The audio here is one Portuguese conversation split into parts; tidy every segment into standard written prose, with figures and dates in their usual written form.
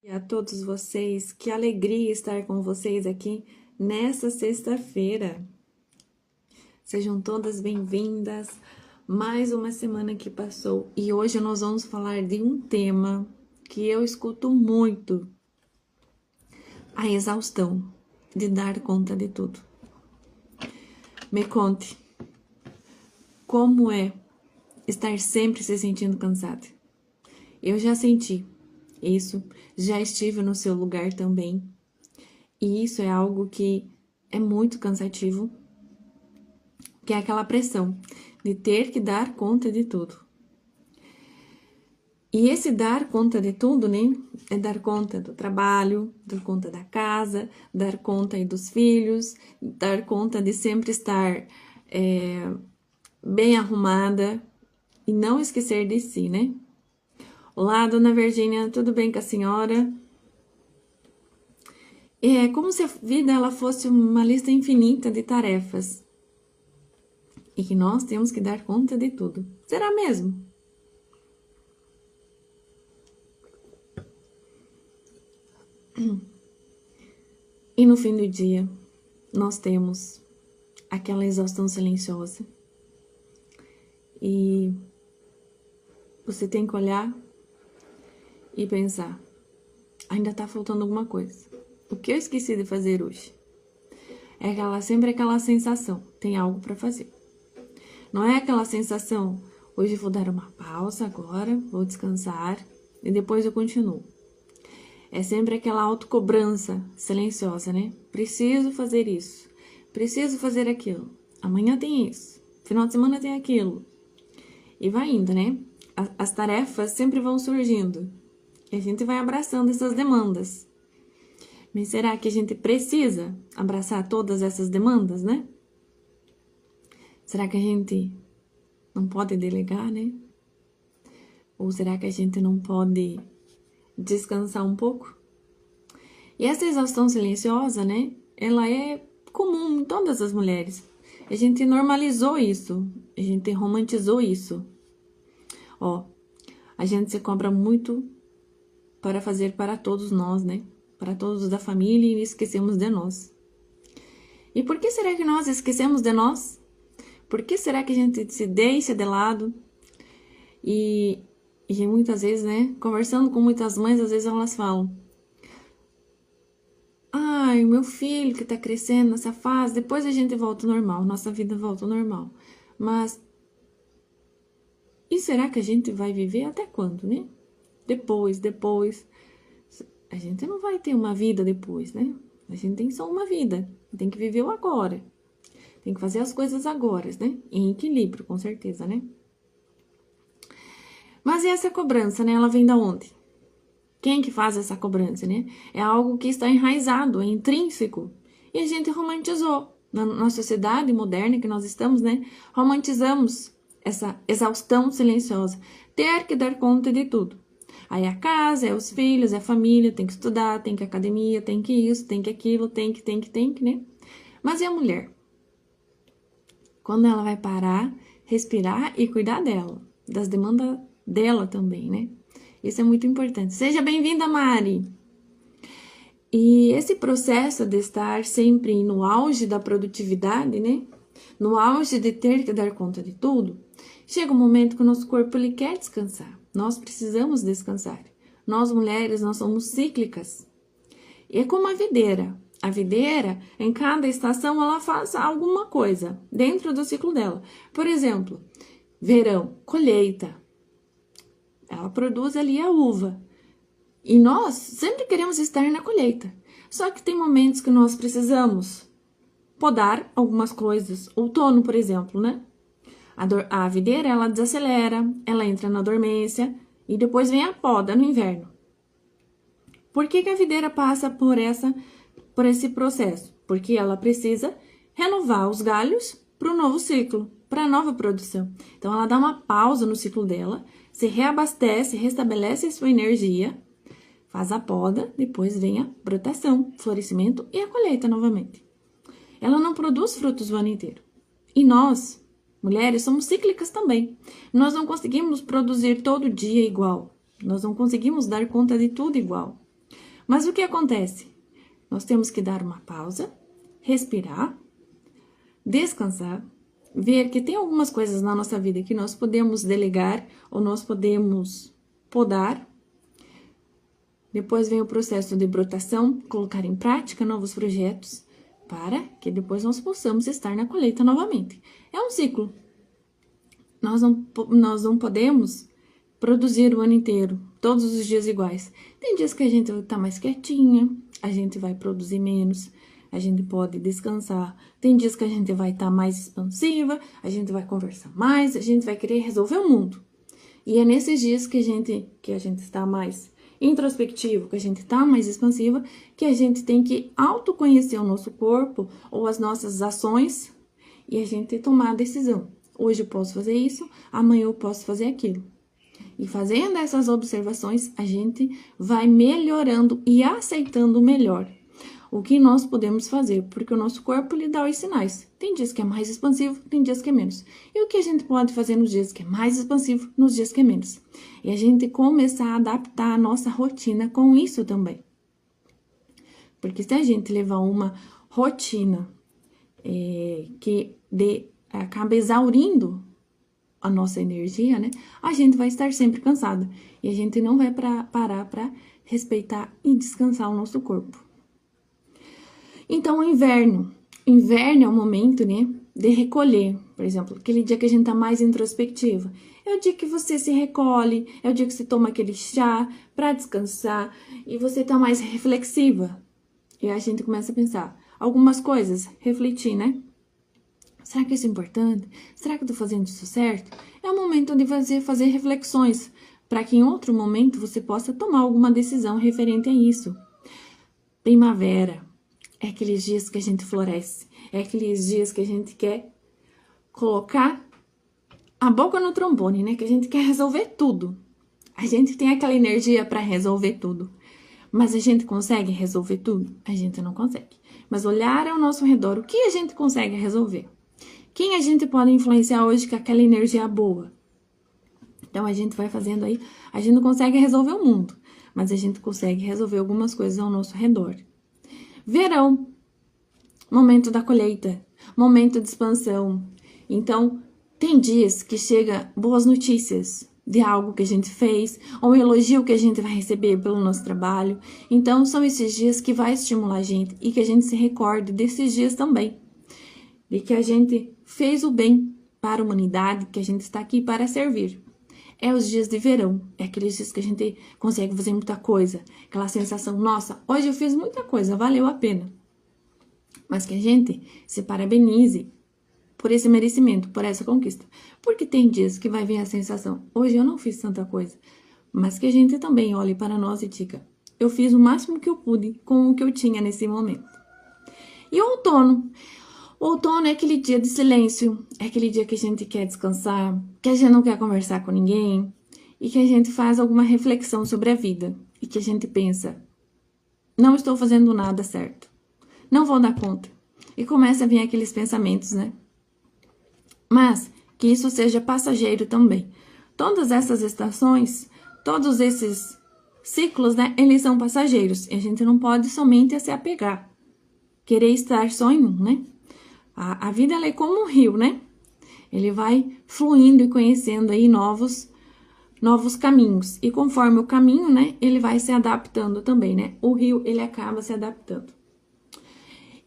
E a todos vocês, que alegria estar com vocês aqui nessa sexta-feira. Sejam todas bem-vindas. Mais uma semana que passou e hoje nós vamos falar de um tema que eu escuto muito: a exaustão de dar conta de tudo. Me conte, como é estar sempre se sentindo cansada? Eu já senti isso, já estive no seu lugar também. E isso é algo que é muito cansativo, que é aquela pressão de ter que dar conta de tudo. E esse dar conta de tudo, né? É dar conta do trabalho, dar conta da casa, dar conta aí dos filhos, dar conta de sempre estar bem arrumada e não esquecer de si, né? Olá, dona Virgínia, tudo bem com a senhora? É como se a vida ela fosse uma lista infinita de tarefas e que nós temos que dar conta de tudo. Será mesmo? E no fim do dia, nós temos aquela exaustão silenciosa. E você tem que olhar e pensar: ainda tá faltando alguma coisa. O que eu esqueci de fazer hoje? É sempre aquela sensação, tem algo para fazer. Não é aquela sensação, hoje vou dar uma pausa agora, vou descansar e depois eu continuo. É sempre aquela autocobrança silenciosa, né? Preciso fazer isso, preciso fazer aquilo. Amanhã tem isso, final de semana tem aquilo. E vai indo, né? As tarefas sempre vão surgindo. E a gente vai abraçando essas demandas. Mas será que a gente precisa abraçar todas essas demandas, né? Será que a gente não pode delegar, né? Ou será que a gente não pode descansar um pouco? E essa exaustão silenciosa, né? Ela é comum em todas as mulheres. A gente normalizou isso, a gente romantizou isso. Ó, a gente se cobra muito para fazer para todos nós, né? Para todos da família e esquecemos de nós. E por que será que nós esquecemos de nós? Por que será que a gente se deixa de lado? E muitas vezes, né? Conversando com muitas mães, às vezes elas falam: ai, meu filho que tá crescendo nessa fase, depois a gente volta ao normal, nossa vida volta ao normal. Mas e será que a gente vai viver até quando, né? Depois, a gente não vai ter uma vida depois, né? A gente tem só uma vida, tem que viver o agora. Tem que fazer as coisas agora, né? Em equilíbrio, com certeza, né? Mas e essa cobrança, né? Ela vem da onde? Quem que faz essa cobrança, né? É algo que está enraizado, é intrínseco. E a gente romantizou. Na sociedade moderna que nós estamos, né? Romantizamos essa exaustão silenciosa. Ter que dar conta de tudo. Aí a casa, é os filhos, é a família, tem que estudar, tem que academia, tem que isso, tem que aquilo, tem que, né? Mas e a mulher? Quando ela vai parar, respirar e cuidar dela, das demandas dela também, né? Isso é muito importante. Seja bem-vinda, Mari! E esse processo de estar sempre no auge da produtividade, né? No auge de ter que dar conta de tudo, chega um momento que o nosso corpo ele quer descansar. Nós precisamos descansar. Nós mulheres, nós somos cíclicas. E é como a videira. A videira, em cada estação, ela faz alguma coisa dentro do ciclo dela. Por exemplo, verão, colheita. Ela produz ali a uva. E nós sempre queremos estar na colheita. Só que tem momentos que nós precisamos podar algumas coisas. Outono, por exemplo, né? A videira, ela desacelera, ela entra na dormência e depois vem a poda no inverno. Por que a videira passa por esse processo? Porque ela precisa renovar os galhos para o novo ciclo, para a nova produção. Então, ela dá uma pausa no ciclo dela, se reabastece, restabelece a sua energia, faz a poda, depois vem a brotação, florescimento e a colheita novamente. Ela não produz frutos o ano inteiro. E nós, mulheres, somos cíclicas também. Nós não conseguimos produzir todo dia igual. Nós não conseguimos dar conta de tudo igual. Mas o que acontece? Nós temos que dar uma pausa, respirar, descansar, ver que tem algumas coisas na nossa vida que nós podemos delegar ou nós podemos podar. Depois vem o processo de brotação, colocar em prática novos projetos, para que depois nós possamos estar na colheita novamente. É um ciclo. Nós não podemos produzir o ano inteiro, todos os dias iguais. Tem dias que a gente vai estar mais quietinha, a gente vai produzir menos, a gente pode descansar. Tem dias que a gente vai estar mais expansiva, a gente vai conversar mais, a gente vai querer resolver o mundo. E é nesses dias que a gente está mais introspectivo, que a gente está mais expansiva, que a gente tem que autoconhecer o nosso corpo ou as nossas ações e a gente tomar a decisão. Hoje eu posso fazer isso, amanhã eu posso fazer aquilo. E fazendo essas observações, a gente vai melhorando e aceitando melhor o que nós podemos fazer, porque o nosso corpo lhe dá os sinais. Tem dias que é mais expansivo, tem dias que é menos. E o que a gente pode fazer nos dias que é mais expansivo, nos dias que é menos? E a gente começar a adaptar a nossa rotina com isso também. Porque se a gente levar uma rotina que acaba exaurindo a nossa energia, né? A gente vai estar sempre cansada. E a gente não vai parar para respeitar e descansar o nosso corpo. Então, o inverno. Inverno é o momento, né, de recolher. Por exemplo, aquele dia que a gente tá mais introspectiva. É o dia que você se recolhe, é o dia que você toma aquele chá para descansar e você tá mais reflexiva. E a gente começa a pensar algumas coisas, refletir, né? Será que isso é importante? Será que eu tô fazendo isso certo? É o momento de fazer reflexões, para que em outro momento você possa tomar alguma decisão referente a isso. Primavera. É aqueles dias que a gente floresce. É aqueles dias que a gente quer colocar a boca no trombone, né? Que a gente quer resolver tudo. A gente tem aquela energia para resolver tudo. Mas a gente consegue resolver tudo? A gente não consegue. Mas olhar ao nosso redor, o que a gente consegue resolver? Quem a gente pode influenciar hoje com aquela energia boa? Então, a gente vai fazendo aí. A gente não consegue resolver o mundo. Mas a gente consegue resolver algumas coisas ao nosso redor. Verão, momento da colheita, momento de expansão. Então, tem dias que chega boas notícias de algo que a gente fez, ou um elogio que a gente vai receber pelo nosso trabalho. Então, são esses dias que vai estimular a gente e que a gente se recorde desses dias também. De que a gente fez o bem para a humanidade, que a gente está aqui para servir. É os dias de verão, é aqueles dias que a gente consegue fazer muita coisa. Aquela sensação, nossa, hoje eu fiz muita coisa, valeu a pena. Mas que a gente se parabenize por esse merecimento, por essa conquista. Porque tem dias que vai vir a sensação, hoje eu não fiz tanta coisa. Mas que a gente também olhe para nós e diga, eu fiz o máximo que eu pude com o que eu tinha nesse momento. E o outono? O outono é aquele dia de silêncio, é aquele dia que a gente quer descansar, que a gente não quer conversar com ninguém e que a gente faz alguma reflexão sobre a vida e que a gente pensa, não estou fazendo nada certo, não vou dar conta. E começa a vir aqueles pensamentos, né? Mas que isso seja passageiro também. Todas essas estações, todos esses ciclos, né, eles são passageiros e a gente não pode somente se apegar, querer estar só em um, né? A vida, ela é como um rio, né? Ele vai fluindo e conhecendo aí novos caminhos. E conforme o caminho, né? Ele vai se adaptando também, né? O rio, ele acaba se adaptando.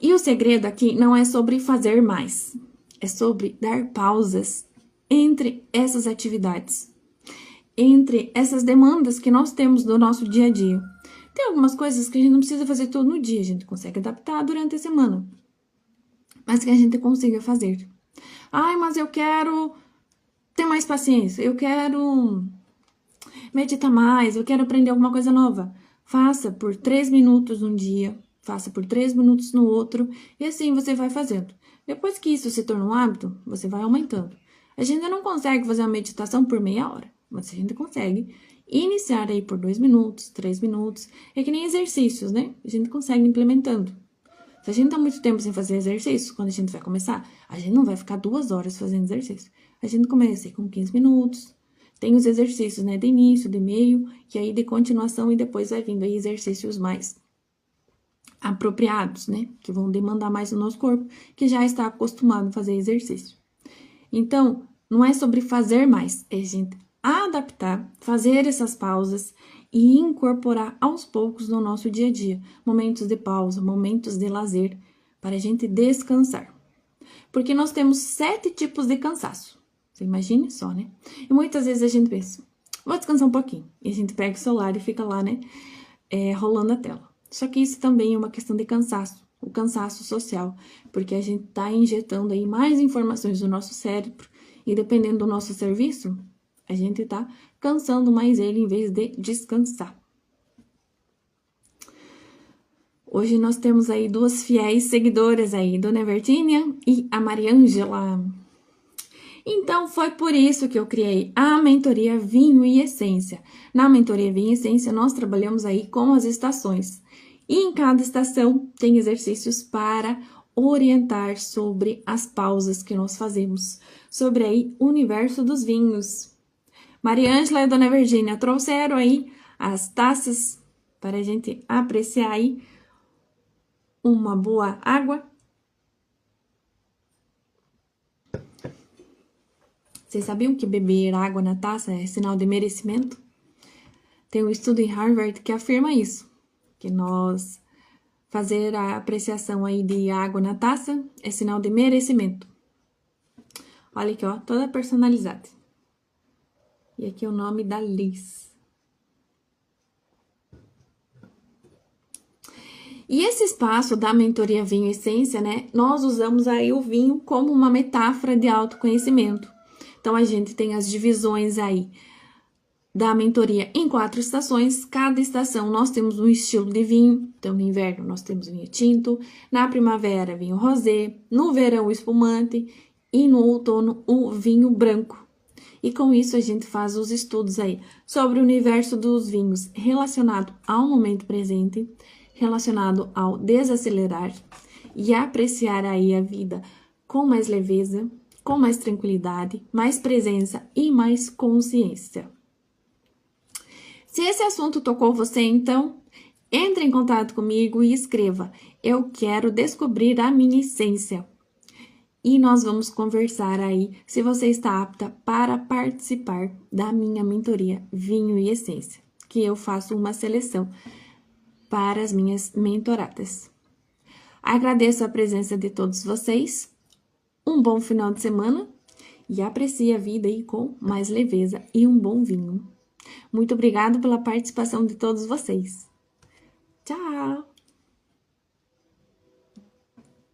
E o segredo aqui não é sobre fazer mais. É sobre dar pausas entre essas atividades. Entre essas demandas que nós temos do nosso dia a dia. Tem algumas coisas que a gente não precisa fazer todo no dia. A gente consegue adaptar durante a semana. Mas que a gente consiga fazer. Ai, mas eu quero ter mais paciência, eu quero meditar mais, eu quero aprender alguma coisa nova. Faça por 3 minutos um dia, faça por 3 minutos no outro, e assim você vai fazendo. Depois que isso se torna um hábito, você vai aumentando. A gente não consegue fazer uma meditação por meia hora, mas a gente consegue iniciar aí por 2 minutos, 3 minutos. É que nem exercícios, né? A gente consegue implementando. Se a gente tá muito tempo sem fazer exercício, quando a gente vai começar, a gente não vai ficar 2 horas fazendo exercício. A gente começa com 15 minutos, tem os exercícios, né? De início, de meio, e aí de continuação, e depois vai vindo aí exercícios mais apropriados, né? Que vão demandar mais do nosso corpo, que já está acostumado a fazer exercício. Então, não é sobre fazer mais, é a gente adaptar, fazer essas pausas e incorporar aos poucos no nosso dia a dia. Momentos de pausa, momentos de lazer, para a gente descansar. Porque nós temos 7 tipos de cansaço. Você imagine só, né? E muitas vezes a gente pensa, vou descansar um pouquinho. E a gente pega o celular e fica lá, né? Rolando a tela. Só que isso também é uma questão de cansaço. O cansaço social. Porque a gente tá injetando aí mais informações no nosso cérebro. E dependendo do nosso serviço, a gente tá cansando mais ele em vez de descansar. Hoje nós temos aí 2 fiéis seguidoras aí, Dona Virgínia e a Mariângela. Então, foi por isso que eu criei a mentoria Vinho e Essência. Na mentoria Vinho e Essência, nós trabalhamos aí com as estações. E em cada estação tem exercícios para orientar sobre as pausas que nós fazemos, sobre aí o universo dos vinhos. Mariângela e Dona Virgínia trouxeram aí as taças para a gente apreciar aí uma boa água. Vocês sabiam que beber água na taça é sinal de merecimento? Tem um estudo em Harvard que afirma isso, que nós fazer a apreciação aí de água na taça é sinal de merecimento. Olha aqui, ó, toda personalizada. E aqui é o nome da Liz. E esse espaço da mentoria Vinho e Essência, né? Nós usamos aí o vinho como uma metáfora de autoconhecimento. Então, a gente tem as divisões aí da mentoria em 4 estações. Cada estação nós temos um estilo de vinho. Então, no inverno nós temos vinho tinto, na primavera vinho rosé, no verão o espumante e no outono o vinho branco. E com isso a gente faz os estudos aí sobre o universo dos vinhos relacionado ao momento presente, relacionado ao desacelerar e apreciar aí a vida com mais leveza, com mais tranquilidade, mais presença e mais consciência. Se esse assunto tocou você, então, entre em contato comigo e escreva: eu quero descobrir a minha essência. E nós vamos conversar aí se você está apta para participar da minha mentoria Vinho e Essência, que eu faço uma seleção para as minhas mentoradas. Agradeço a presença de todos vocês. Um bom final de semana e aprecie a vida aí com mais leveza e um bom vinho. Muito obrigada pela participação de todos vocês. Tchau!